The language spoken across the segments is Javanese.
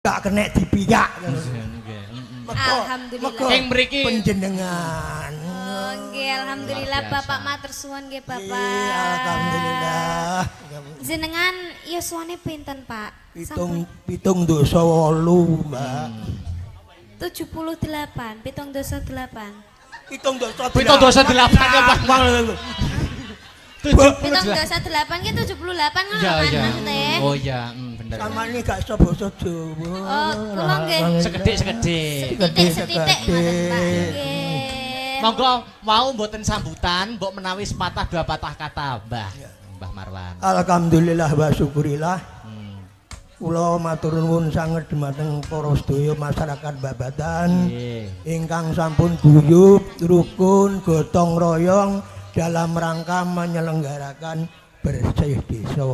gak kena dipiyak. Alhamdulillah. Ing mriki panjenengan. Oh, nggih, alhamdulillah Bapak matur suwun nggih Bapak. Alhamdulillah. Jenengan yuswane pinten, Pak? Pitung dosa 8, Mbak. 78, pitung dosa 8. Pitung dosa 8 ya Pak. Pitung dosa 8 ki 78 ngono Iya, kan iya. maksudnya. Oh iya, bener. Samane gak iso basa Jawa. Oh, kula nggih. Sekedhik-sekedhik. Setitik ngoten, Pak. Nggih. Monggo mau mboten sambutan, mbok menawi sepatah dua patah kata, Mbah Marwan. Alhamdulillah wa syukurillah. Kula matur nuwun sanget dhumateng para sedaya masyarakat Babatan ingkang sampun guyub, rukun, gotong royong dalam rangka menyelenggarakan bersih desa.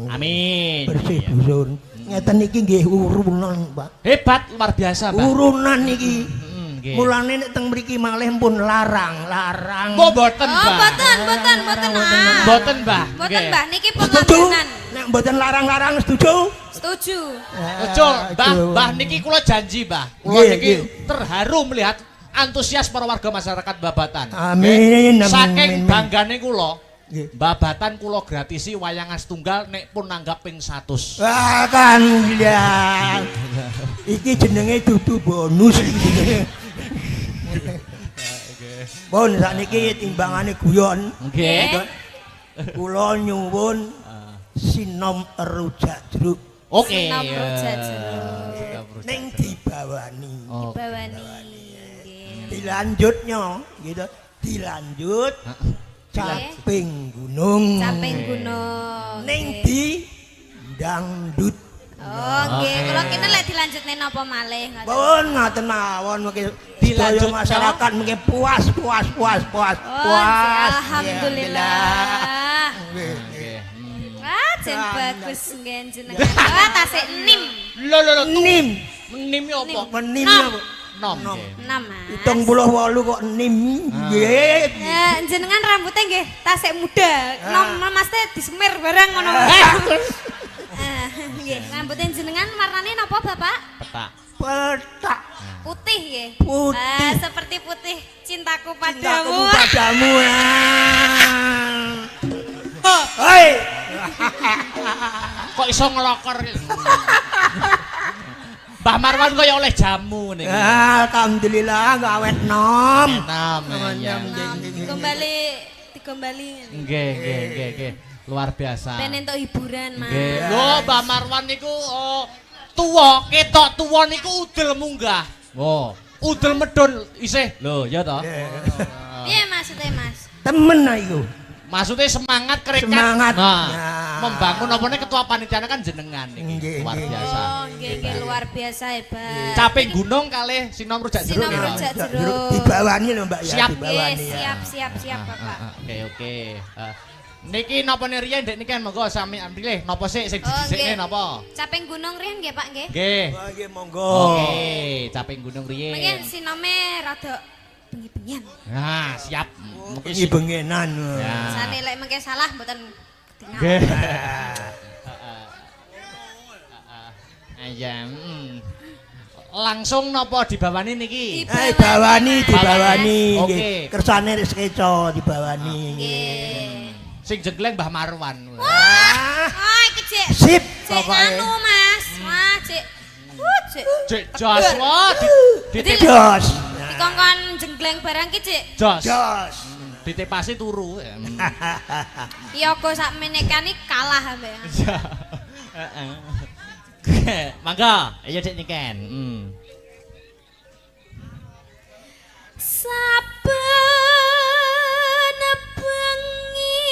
Amin. Bersih dusun. Ngeten iki nggih urunan, Pak. Hebat, luar biasa, Mbah. Urunan iki. Nggih. Mulane nek teng mriki malih pun larang. Kok mboten, Oh, Mbah? mboten. Mboten, Mbah. Mboten, Mbah. Niki Setuju? pengorbanan. Nek mboten larang-larang setuju? Setuju. Betul, Mbah niki kula janji, Mbah. Kula Nggih, niki nggih. terharu melihat antusias para warga masyarakat Babatan. Amin, Nggih. amin, Saking amin. banggane kula, Nggih. Babatan kula gratisi wayangan setunggal nek pun nanggap ping 100. Wah, kan ya. Iki jenenge dudu bonus. Bon, sakniki timbangane guyon. Nggih. Kula nyuwun sinom rujak jeruk Oke. Sinom rujak jeruk. ning dibawani. Bawani. Nggih. Dilanjutnya gitu. Dilanjut caping gunung. Caping gunung. Ning nggih. di dangdut. Oh, nggih. Kula kene lek dilanjutne napa malih ngoten. Pun ngaten mawon mungkin Dilanjut, sedaya masyarakat mungkin puas. Oh, alhamdulillah. Nggih. Wah, jen bagus nggih jenengan. Wah, tasik nim. Lho, Nim. nim apa? Menim Nom. apa? Nom. nggih. 6, Mas. 78 kok nim. Nggih. Jenengan rambutnya nggih tasik muda. Nom Mas teh disemir bareng ngono. Nggih, rambutnya jenengan warnane napa, Bapak? Petak. Petak. Putih nggih. Putih. Seperti putih cintaku Cintaku padamu. padamu. Hei. Kok iso ngelokor? Mbah Marwan kaya oleh jamu niki. Alhamdulillah gawet nom. Nom. iya. Dikembali. Nggih. Luar biasa. Ben entuk hiburan, Mas. Nggih. Lho, Mbah Marwan niku tuwa, ketok tuwa niku udel munggah. Oh, udel medun isih. Lho, ya toh. Piye maksudnya, Mas? Temen iku. Maksudnya semangat kerekat. Semangat. Nah, Ya. membangun apa nih ketua panitia kan jenengan niki. Nggih, Luar nggih. biasa. Oh, nggih luar biasa hebat. Caping gunung kalih sinom rujak jeruk. Sinom ya, Pak? rujak jeruk. Dibawani lho Mbak ya, Siap. dibawani ya. Siap, Bapak. Oke. Niki napa riyen Dek niki monggo sami pilih napa sik sing Oh, dijisikne nggih. napa? Caping gunung riyen nggih, Pak nggih. Nggih. Wah, nggih monggo. Oke, caping gunung Mungkin riyen. sinome rada bengi-bengian. Nah, siap. Mungkin Iki bengenan. Ya. Sane lek mengke salah mboten ketingal. Nggih. Ayam. Langsung napa dibawani niki? Dibawani. Oke. Nggih. Kersane wis keco dibawani. Nggih. Sing jegleng Mbah Marwan. Ah, Iki Cik. sip Cik pokoke. anu, Mas. Wah, Cik. Cik. Cek jos wah Jos. Dikongkon jenggleng barang ki, Cik. jos. Jos. Ditepasi turu. Iya kok sak menekani kalah ambek. Mangga, ayo Cek nyiken. Saben bengi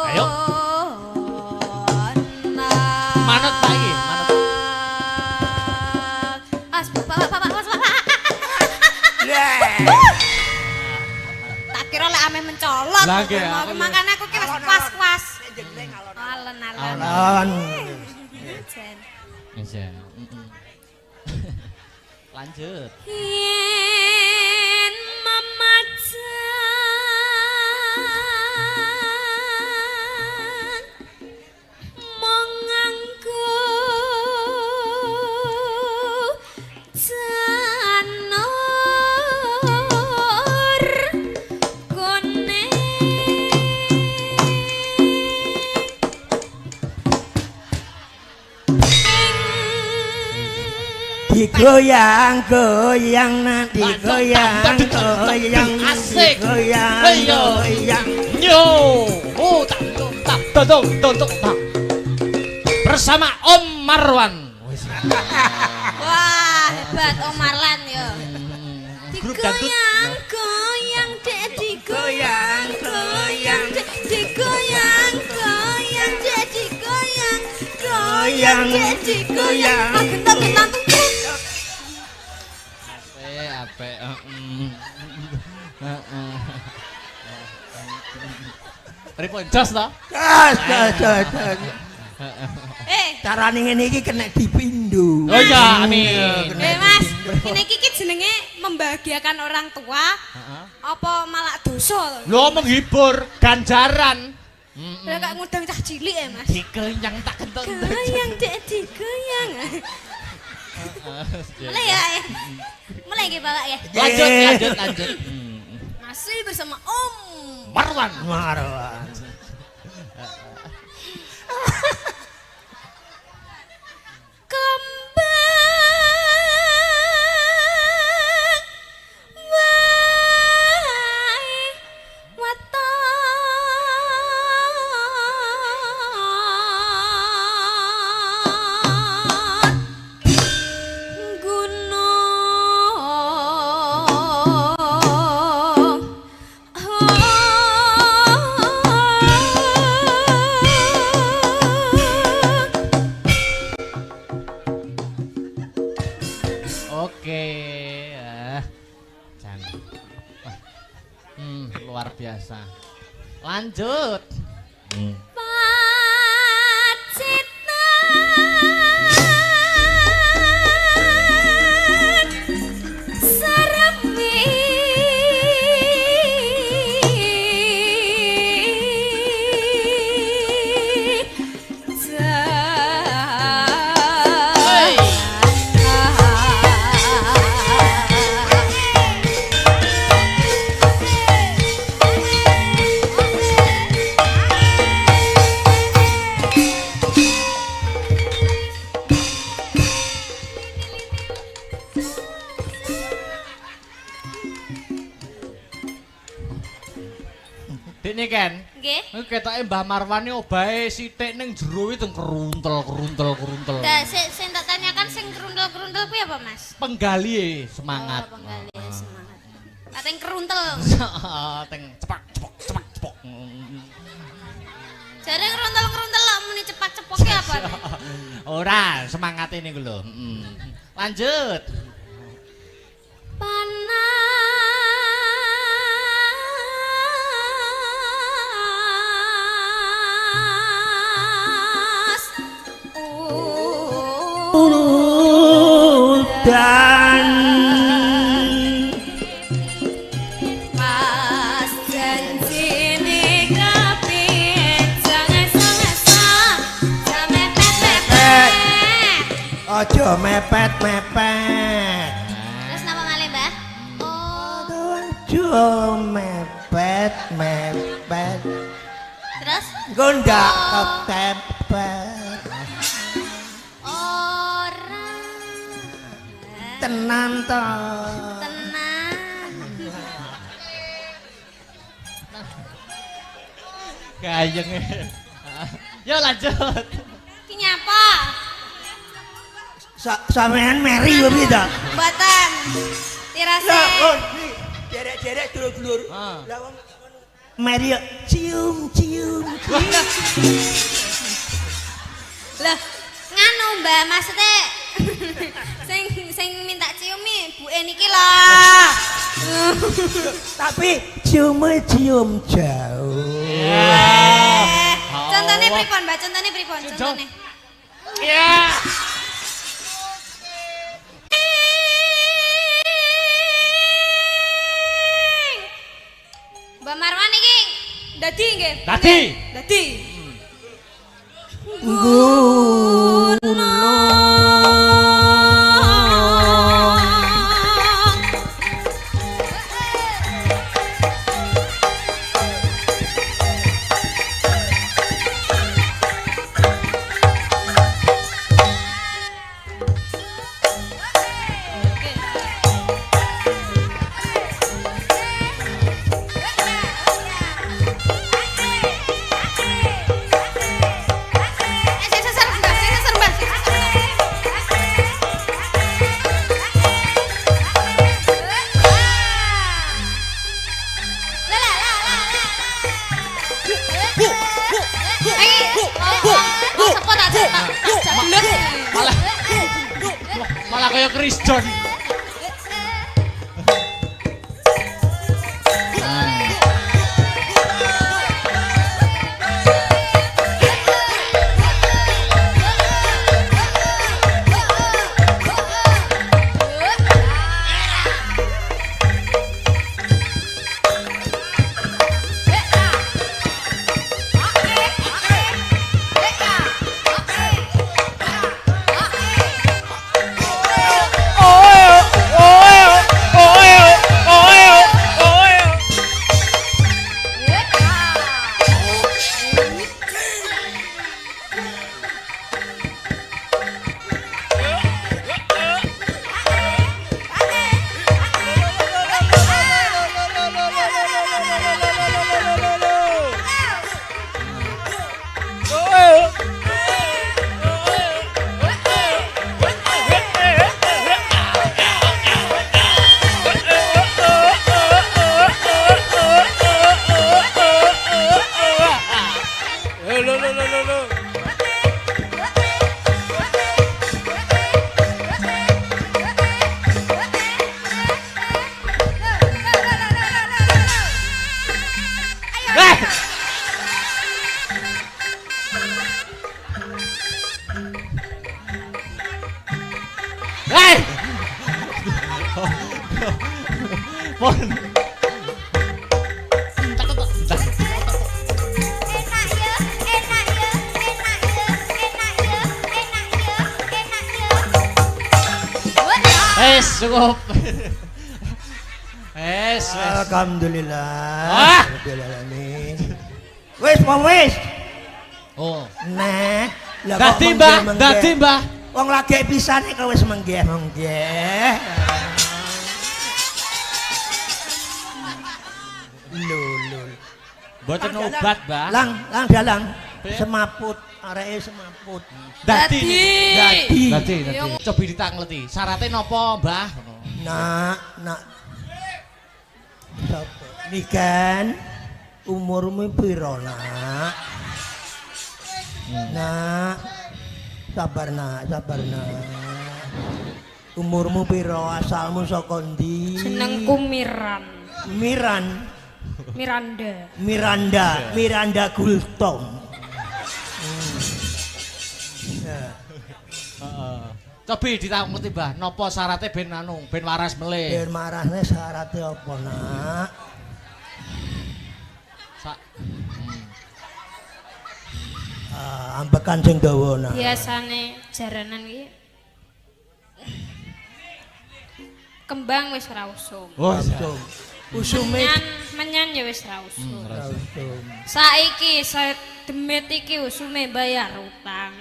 Ayo. Manut Pak iki, manut. Mas, Bapak. Tak kira lek ame mencolot. Lah, nggih, Makane aku ki wis Kuas-kuas. Jeneng Alon-alon. alon. Jen. Iya. Lanjut. Yen mamajan monganggo janur kone Digoyang-goyang nanti goyang-goyang Asik. goyang-goyang. Yo, tak. Bersama Om Marwan. wah hebat Om Marlan yo. Grup dangdut. Digoyang-goyang dek digoyang-goyang dek digoyang-goyang dek digoyang-goyang dek digoyang. Gentang-gentang Ape. Repot jos toh? Das. Carane ngene iki kena dipindho. Oh iya, amin. Mas, ini iki jenenge membahagiakan orang tua. Apa malah dosa? Lo menghibur ganjaran. Lah kok ngundang cah cilik ya, Mas. Dikenyang tak kentut. Goyang dek digoyang. Mulai ya. Mulai nggih Bapak ya. Lanjut. Masih bersama Om Marwan. Kembang wae waton gunung Oke. Jangan. Luar biasa. Lanjut. Pacitan saremi Dene kan. nggih. Ketoke Mbah Marwan iki obahe sithik ning jero itu keruntel. Dah sing tak tanyakan sing keruntel-keruntel kuwi apa, Mas? Penggali semangat. Oh, penggali semangat. Kateng keruntel. Teng cepak. Jare keruntel-keruntel lak muni cepak-cepoke apa? Ora, semangat ini lho. Lanjut. Panas Dan Mas janjine kepiye jangan mepet-mepet. aja mepet-mepet. Terus napa malih, Mbah? Oh, Aja mepet-mepet. terus Gondak kepepet. ora Tenan to. tenang. Gayeng. Yo lanjut. Ki nyapa? Sampean meri yo piye ta? Mboten. Tirase. Lah, derek-derek dulur-dulur. Lah wong meri yo cium-cium. Lah, nganu Mbak, maksudnya sing minta ciumi buke niki lah. Tapi cium jauh. pripun, Mbak? Contone pripun? Contone. Ya. Mbak Marwan iki dadi nggih. Dadi. Dadi. Malah kayak Chris John. Cukup. Alhamdulillah. Alhamdulillah. Wis, wis. Oh. Nah, dadi Mbah. Wong lagi pisan iki wis menggeh. Lho. Mboten obat, Mbah. Lang dalang. Semaput, areke semaput. Dadi. Yo. Coba ditangleti. Syaratnya napa, Mbah? Nak. Sapa? Nikan umurmu piro, Nak? Nak. Sabar, Nak. Umurmu piro? Asalmu saka ndi? Jenengku Miran. Miranda Gultom. Coba ditangleti, Mbah. Napa syaratnya ben waras melih? Ben marahne syaratnya apa, Nak? Ambekan sing dawa, Nak. Biasane jaranan iki kembang wis ora usum. Usume menyan ya wis ra usum. Saiki demit iki usume bayar utang.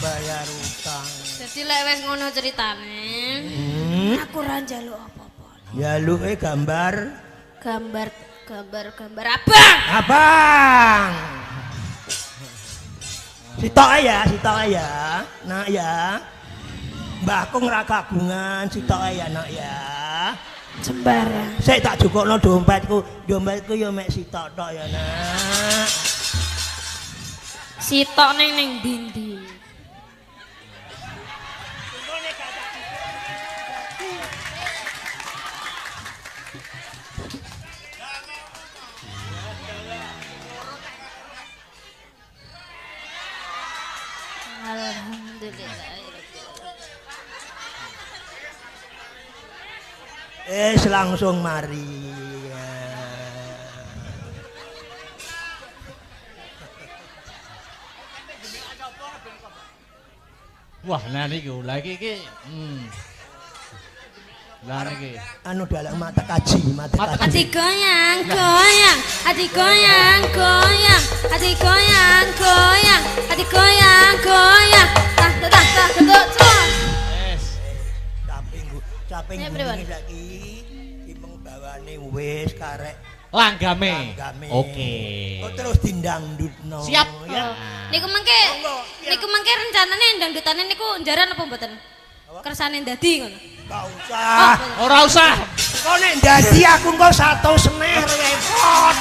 Bayar utang. Jadi lek wis ngono ceritane, aku ora njaluk apa-apa. Njaluke gambar abang. Sitok ya. Nak ya. Mbahku ora kagungan, sitok ya, Nak ya. Sembarang. Sik tak jukukno dompetku ya mek sitok tok ya, Nak. Sitok ning ndi? Alhamdulillah. Langsung mari. Wah, nah niku lagi iki. Lah niki. Anu dalam mata kaji. Hati goyang, goyang, hati goyang, goyang, hati goyang, goyang, hati goyang, goyang. Caping gununge saiki timeng bawane wis karek Langgame. Oke. Kok terus dindangdutno. Siap. Ya. Niku mengke rencanane dangdutane niku njaran apa mboten? Kersane ndadi ngono. Enggak usah. Ora usah. Kok nek ndadi aku engko 100 repot.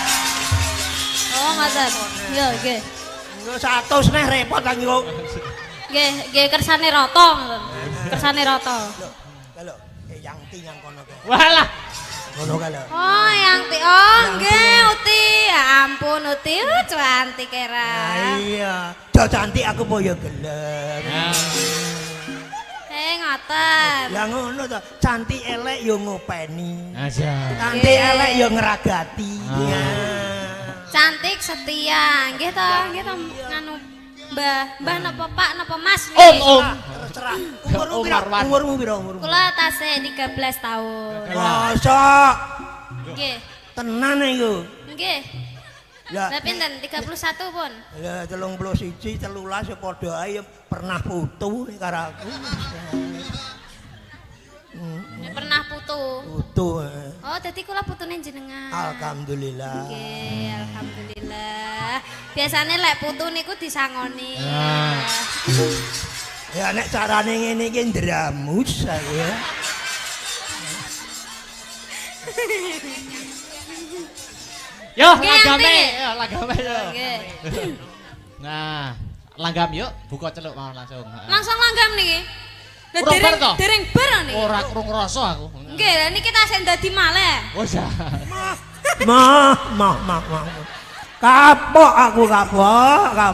Oh, ngoten. Yo, nggih. Engko 100 repot lagi kok. Nggih kersane rata ngoten. Kersane rata. Kalau yang tiang kono kae. Walah. Ngono kae lho. Oh, yang ti. Oh, nggih, Uti. Ya ampun, Uti. Cantik era. Iya. Jo cantik aku po ya gelem. Ngoten. Ya ngono to. Cantik elek ya ngopeni. Aja. Cantik elek ya ngeragati. Ya. Cantik setia. Nggih to, nganu Mbah napa Pak napa Mas? Om. Terserah. Umurmu piro? Kula tasih 13 tahun. Mosok. Nggih. Tenan iku. Nggih. Ya. Lah pinten? 31 pun. Ya 31 13 ya padha ae pernah putu karo aku. Ya pernah putu. Putu. Oh, dadi kula putune jenengan. Alhamdulillah. Nggih, alhamdulillah. Biasane lek putu niku disangoni. Ya nek carane ngene iki ndramus aku ya. Yo, Nggih, langgame. Anti. Yo, langgame yo. Nggih. Nah, langgam yuk, buka celuk mau langsung. Langsung langgam niki. Lah Urung bar to? dereng bar niki. Ora krung rasa aku. Nggih, lah niki tasih dadi malih. Wes ya. Mah. Kapok aku kapok. Loh,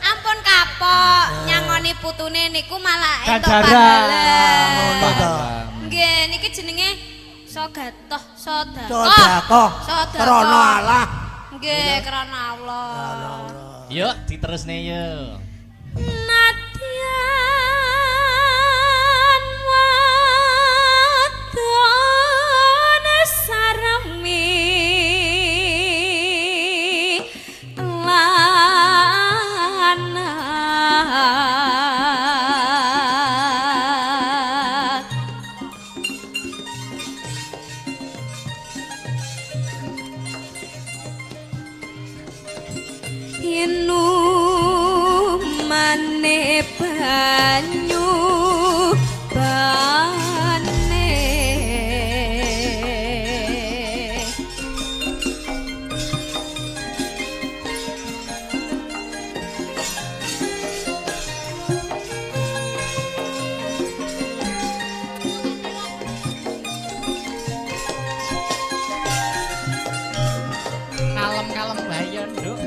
ampun kapok, nyangoni putune niku malah entuk Ganjaran. Ngono to. Nggih, niki jenenge Sogatoh, Sedekah. Krana Allah. Nggih, krana Allah. Yuk, diterusne yuk. Nadyan wadon saremi lanang inumane banyu bane Kalem-kalem bayon, Nduk.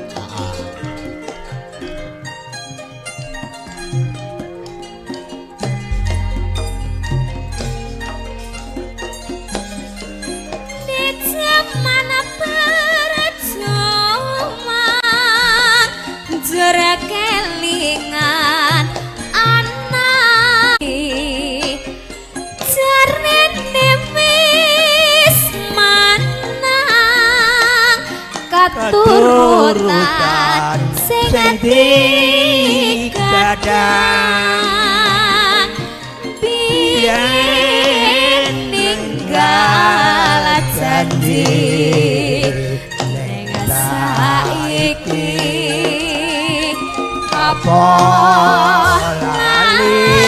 di zaman perjuangan jerak kelingan anak jarene wis manang katurutan sing digadang biyen ninggal janji ning saiki apa lali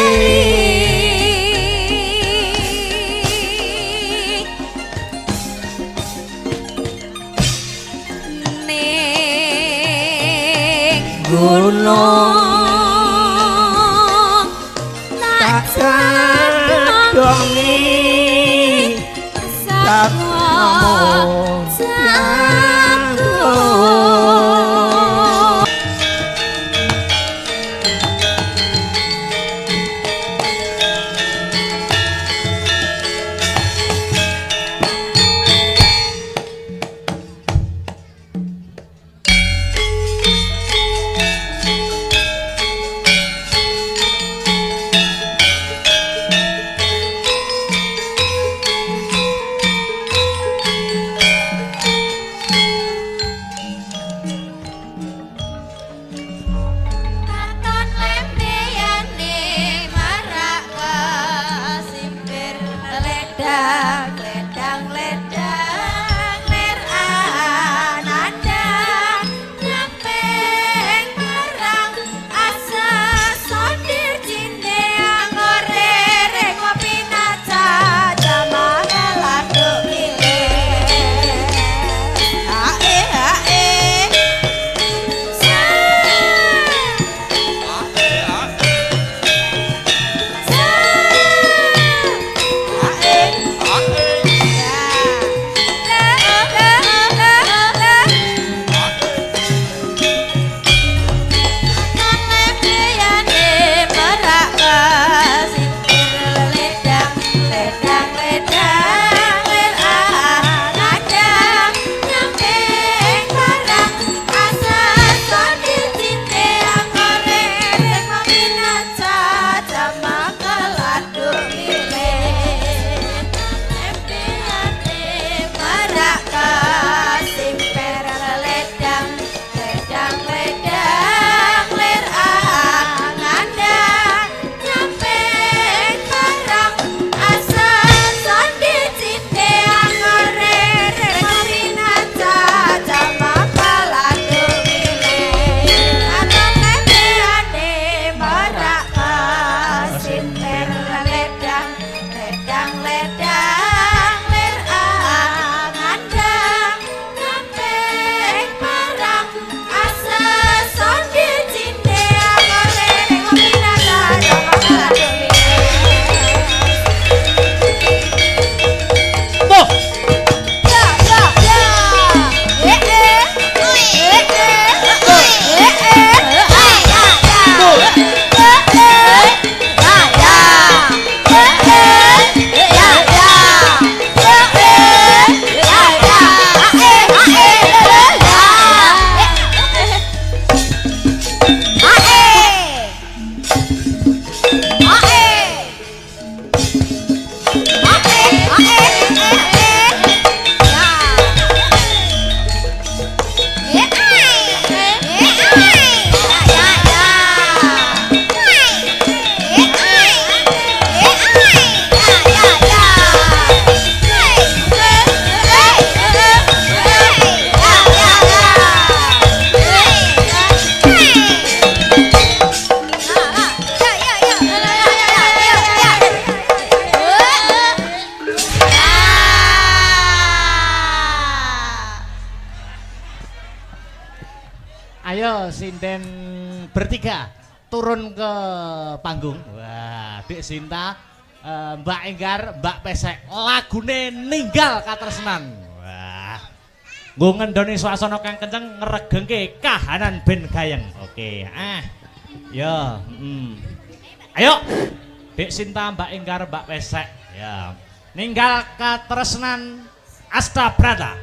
ning gunung tak Kadongi sakmo jago Ayo sinden bertiga turun ke panggung. Wah, Dik Sinta, Mbak Enggar, Mbak Pesek, lagune Ninggal Katresnan. Wah. Nggo ngendoni swasana kang kenceng ngregengke kahanan ben gayeng. Oke, ya, Ayo, Dik Sinta, Mbak Enggar, Mbak Pesek. Ya. Ninggal Katresnan Astabrata.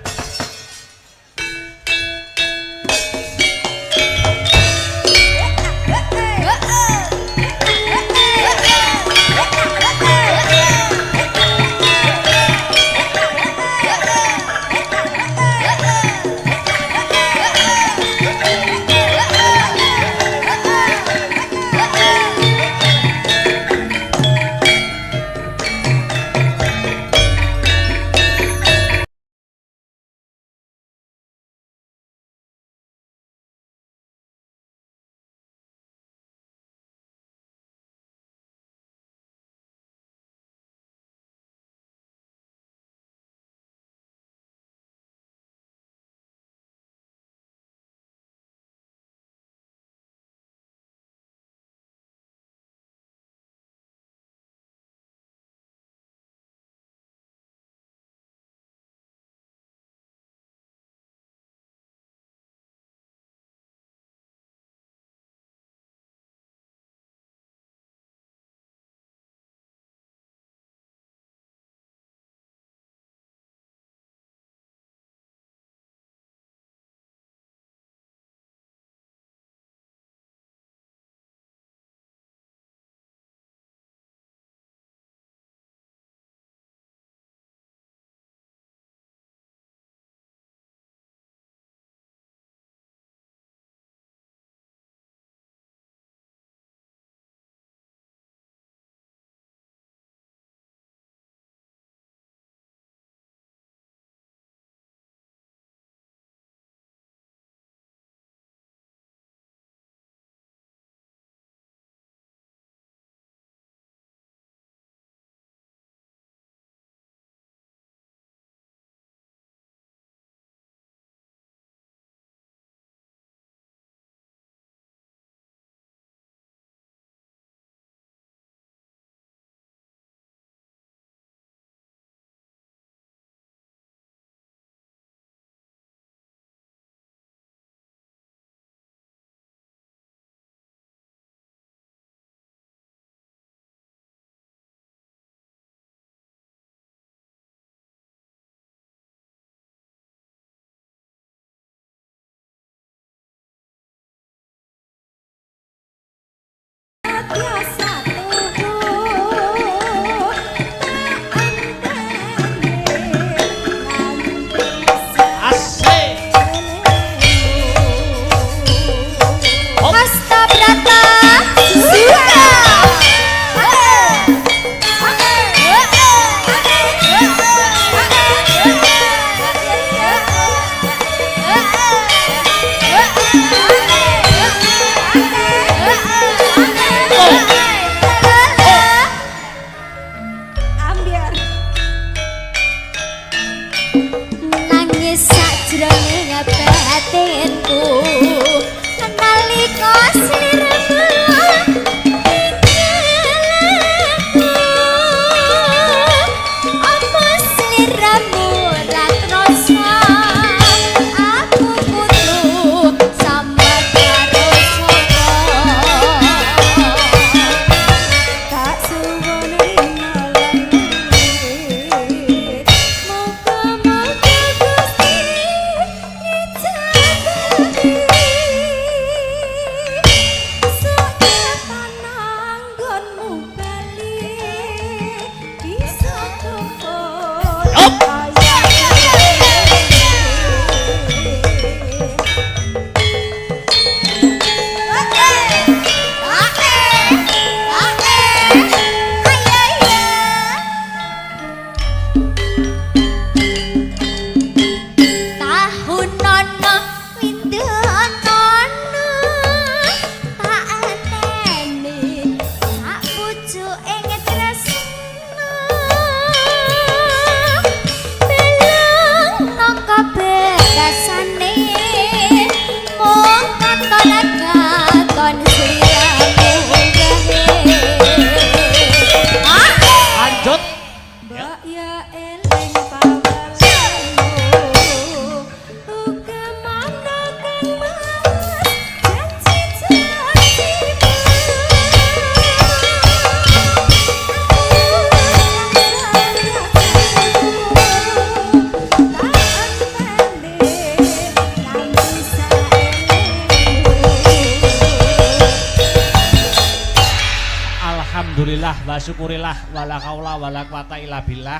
Alhamdulillah wa syukurillah wala haula wala quwata illa billah.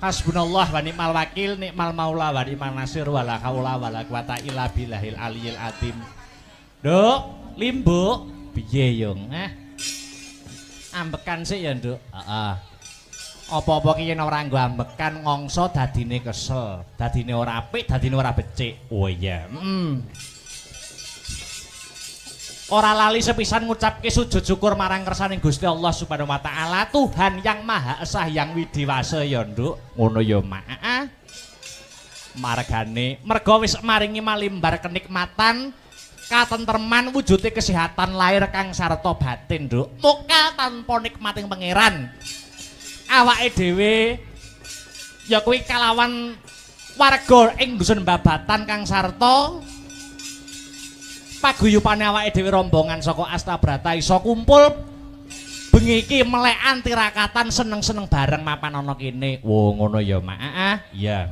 Hasbunallah wa ni'mal wakil, ni'mal maula wa ni'mal nasir wala haula wala quwata illa billahil aliyil azim. Nduk, Limbu, piye yo? Ambekan sik ya, Nduk. Heeh. Apa-apa ki yen ora nggo ambekan ngongso dadine kesel, dadine ora apik, dadine ora becik. Oh iya. Ora lali sepisan ngucapke sujud syukur marang kersaning Gusti Allah Subhanahu wa taala, Tuhan yang Maha Esa yang Widiwasa ya, Nduk. Ngono ya, Mak. Margane merga wis maringi malimbar kenikmatan, katentreman, wujude kesehatan lahir kang sarta batin, Nduk. Muka tanpa nikmating pangeran. Awake dhewe ya kuwi kalawan warga ing dusun Babatan kang sarta paguyupane awake dhewe rombongan saka Astabrata iso kumpul bengi iki melekan tirakatan seneng-seneng bareng mapan ana kene. Wo ngono ya, Mak. Iya.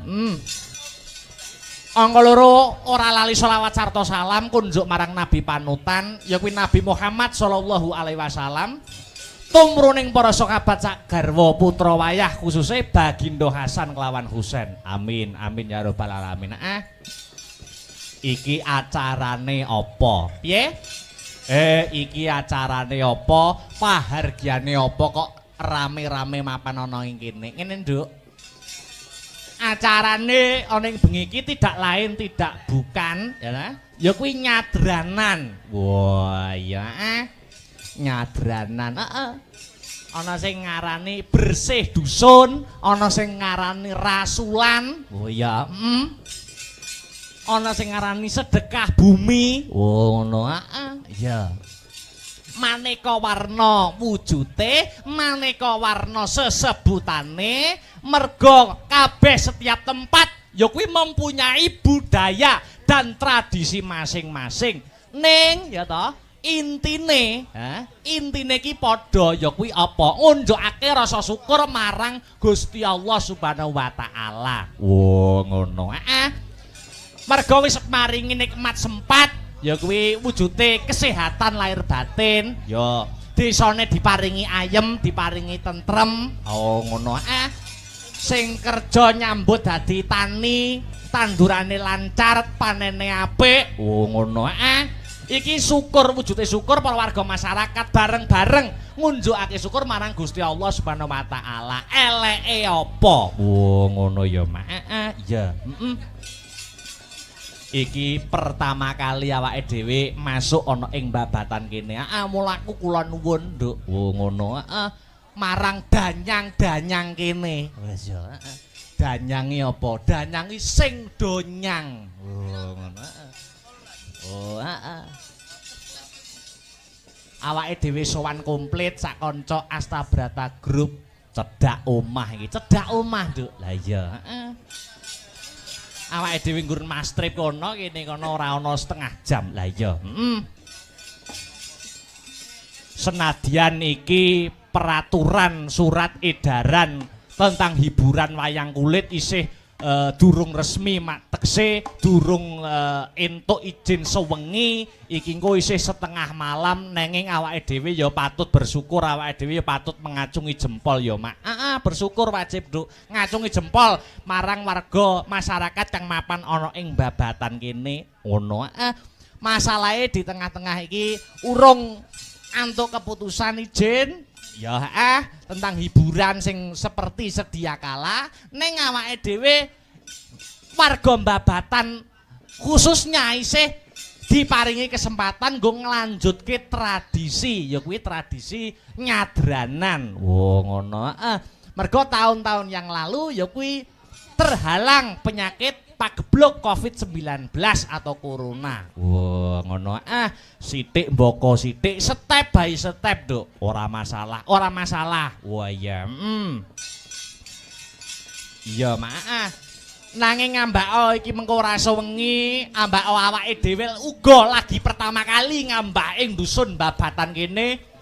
Angka loro ora lali selawat sarta salam kunjuk marang Nabi panutan ya kuwi Nabi Muhammad sallallahu alaihi wasallam. Tumruning para sahabat sak garwa putra wayah khususe Bagindo Hasan kelawan Husain. Amin amin ya rabbal alamin. Iki acarane apa? Piye? Iki acarane apa? Pahargyane apa kok rame-rame mapan ana ing kene? Ngene, Nduk. Acarane ana ing bengi iki tidak lain tidak bukan ya. Ya kuwi nyadranan. Wah, iya. Nyadranan. Ana sing ngarani bersih dusun, ana sing ngarani rasulan. Oh iya. Ana sing ngarani sedekah bumi. Oh ngono. Iya. Maneka warna wujute, maneka warna sesebutane, merga kabeh setiap tempat ya kuwi mempunyai budaya dan tradisi masing-masing. Ning ya toh intine ki padha ya kuwi apa? Ngunjukake rasa syukur marang Gusti Allah Subhanahu wa taala. Wo ngono. Merga wis maringi nikmat sempat ya kuwi wujude kesehatan lahir batin, ya desane diparingi ayem, diparingi tentrem. Oh ngono. Sing kerja nyambut dadi tani, tandurane lancar, panene apik. Oh ngono. Iki syukur, wujude syukur para warga masyarakat bareng-bareng ngunjukake syukur marang Gusti Allah Subhanahu wa taala. Eleke apa? Oh ngono ya, Mak. Iya. Iki pertama kali awake dhewe masuk ana ing Babatan kene. Mulaku kula nuwun, Nduk. Oh ngono. Marang danyang-danyang kene. Wis ya. Danyangi apa? Danyangi sing donyang. Oh ngono. Oh, awake dhewe sowan komplit sak kanca Astabrata Group cedhak omah iki. Cedhak omah, Nduk. Lah iya, awake dhewe nggur Mas Trip kono kene kono ora ana setengah jam. Lah iya, Senadyan iki peraturan surat edaran tentang hiburan wayang kulit isih durung resmi tekse durung entuk izin sewengi iki engko isih setengah malam nanging awake dhewe ya patut bersyukur, awake dhewe ya patut mengacungi jempol ya, Mak. Bersyukur wajib, Nduk. Ngacungi jempol marang warga masyarakat kang mapan ana ing Babatan kene. Ngono. Masalahe di tengah-tengah iki urung antuk keputusan izin ya tentang hiburan sing seperti sedia kala ning awake dhewe warga Babatan khususnya isih diparingi kesempatan nggo nglanjutke tradisi ya kuwi tradisi nyadranan. Oh ngono. Mergo tahun-tahun yang lalu ya kuwi terhalang penyakit pagebluk COVID-19 atau corona. Wah, ngono. Sithik mboko sithik, step by step, Nduk. Ora masalah, ora masalah. Wah, iya. Iya, Mak. Nanging ngambak iki mengko ora sewengi, ambak awake dhewe uga lagi pertama kali ngambak ing dusun Babatan kene.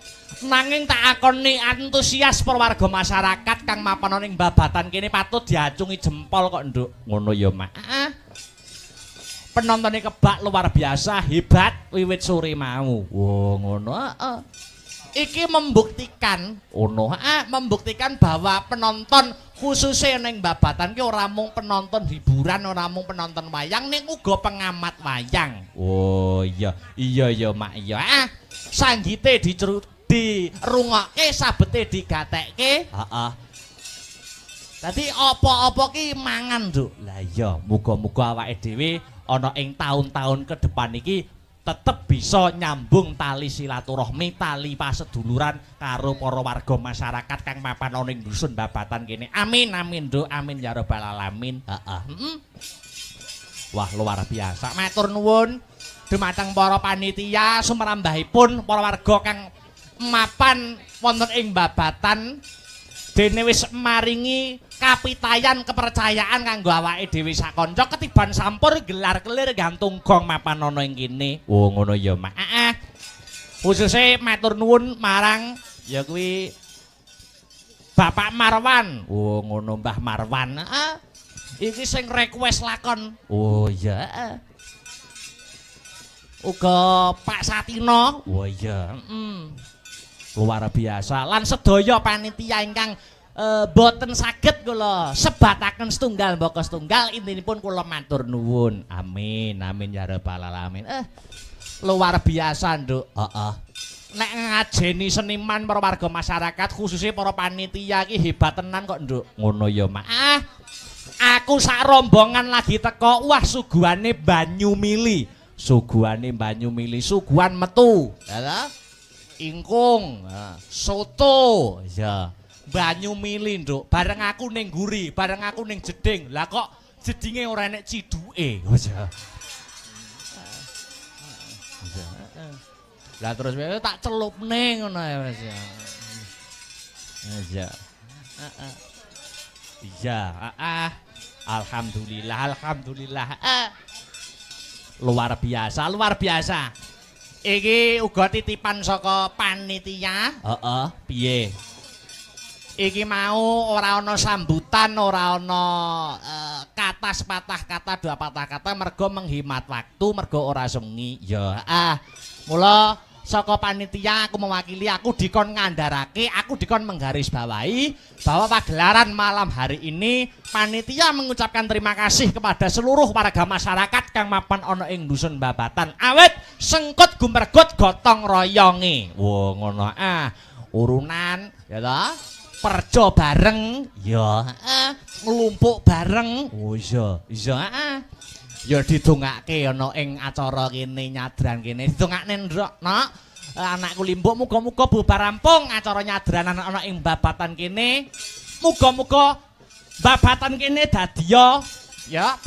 Nanging tak akoni antusias warga masyarakat kang mapan ning Babatan kene patut diacungi jempol kok, Nduk. Ngono ya, Mak. Penontone kebak luar biasa, hebat wiwit sore mau. Wah, ngono. iki membuktikan membuktikan bahwa penonton khususnya ning babatan ki ora mung penonton hiburan, ora mung penonton wayang, ning uga pengamat wayang. Oh iya mak iya. Sanggite dirungokke, sabete digatekke. Heeh. Dadi apa-apa ki mangan, Nduk. Lah iya, muga-muga awake dhewe ana ing taun-taun ke depan iki tetep bisa nyambung tali silaturahmi, tali paseduluran karo para warga masyarakat kang mapan ana ing dusun babatan kene. Amin amin, Nduk. Amin ya rabbal alamin. Heeh. Wah, luar biasa. Matur nuwun dumateng para panitia sumrambahipun para warga kang mapan wonten ing babatan dene wis maringi kapitayan kepercayaan kanggo awake dhewe sakanca ketiban sampur gelar-kelir gantung gong mapan ana ing kene. Oh ngono ya Mak. Khususe matur nuwun marang ya kuwi Bapak Marwan. Oh ngono Mbah Marwan. Iki sing request lakon. Oh iya. Uga Pak Satino. Oh iya. Luar biasa lan sedaya panitia ingkang boten saged kula sebataken setunggal mbaka setunggal intinipun kula matur nuwun. Amin amin ya rabbal alamin. Luar biasa, Nduk. Heeh. Nek ngajeni seniman para warga masyarakat khususnya para panitia iki hebat tenan kok, Nduk. Ngono ya, Mak. Aku sak rombongan lagi teko, wah suguhane banyu mili. Suguhane banyu mili, suguhan metu. Ya ingkung, soto, ya, banyu mili, Nduk. Bareng aku ning guri, bareng aku ning jeding. Lah kok jedinge ora enek ciduke. Ya. Lah terus tak celupne ngono ya, Mas. Ya. Iya, alhamdulillah. Luar biasa. Iki uga titipan saka panitia. Heeh, piye? Iki mau ora ana sambutan, ora ana kata sepatah kata, dua patah kata mergo menghemat waktu, mergo ora sengi. Ya, mula saka panitia aku mewakili, aku dikon ngandharake, aku dikon menggarisbawahi bahwa pagelaran malam hari ini panitia mengucapkan terima kasih kepada seluruh warga masyarakat kang mapan ana ing dusun babatan. Awet sengkut gumergut gotong royonge. Wo ngono urunan ya ta. Perjo bareng ya nglumpuk bareng. Oh iya. Ya didongake ana ing acara kene nyadran kene. Didongakne ndrok, Nok. Anakku limbuk muga-muga bubar rampung acara nyadranan ana ing babatan kene. Muga-muga babatan kene dadiya ya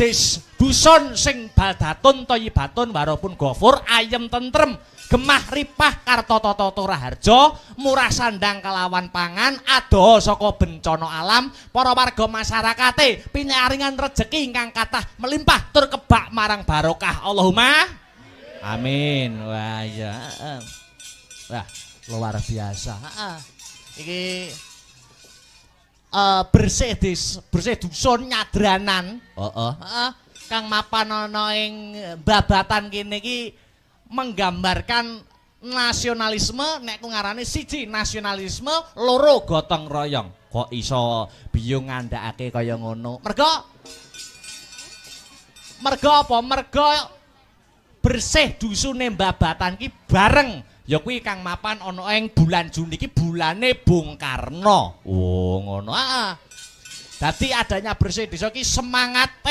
dusun sing baldatun thayyibatun warapun ghafur ayem tentrem. Gemah ripah karta tata raharja, murah sandang kelawan pangan, adoh saka bencana alam, para warga masyarakate pinyaringan rejeki ingkang kathah melimpah tur kebak marang barokah. Allahumma amin. Wah ya. Wah, luar biasa. Iki bersih dusun nyadranan. Kang mapan ana ing babatan kene iki menggambarkan nasionalisme, nek ku ngarane siji nasionalisme, loro gotong royong. Kok iso biyung ngandhakake kaya ngono? Mergo apa? Mergo bersih dusune babatan ki bareng ya kuwi kang mapan ana ing bulan Juni iki bulane Bung Karno. Oh ngono. Dadi adanya bersih desa ki semangat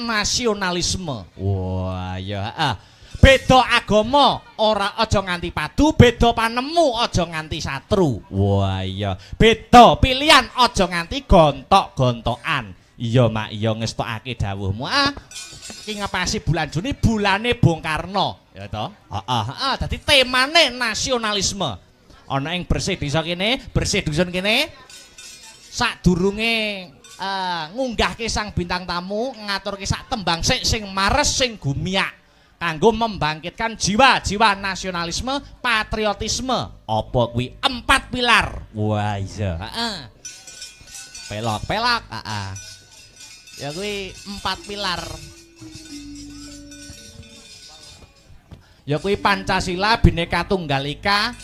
nasionalisme. Wah ya. Beda agama ora aja nganti padu, beda panemu aja nganti satru. Wah iya. Beda pilihan aja nganti gontok-gontokan. Iya Mak, iya ngestokake dawuhmu. Iki ngepasi bulan Juni bulane Bung Karno, ya to? Dadi temane nasionalisme. Ana ing bersih desa kene, bersih dusun kene. Sadurunge ngunggahke sang bintang tamu, ngaturke sak tembang sing mares sing gumiak. Kanggo membangkitkan jiwa-jiwa nasionalisme, patriotisme. Apa kuwi 4 pilar? Wah iya. Pelok. Ya kuwi 4 pilar. Ya kuwi Pancasila, Bhinneka Tunggal Ika,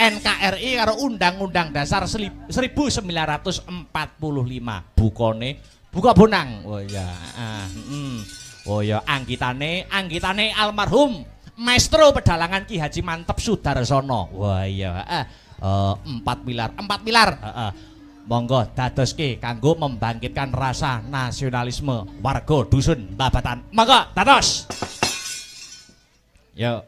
NKRI karo Undang-Undang Dasar 1945. Bukone buka bonang. Oh ya. Oh ya anggitane almarhum Maestro Pedalangan Ki Haji Mantep Sudarsono. Wah iya. 4 pilar. Monggo dadoske kanggo membangkitkan rasa nasionalisme warga dusun Babatan. Monggo dados. Yo.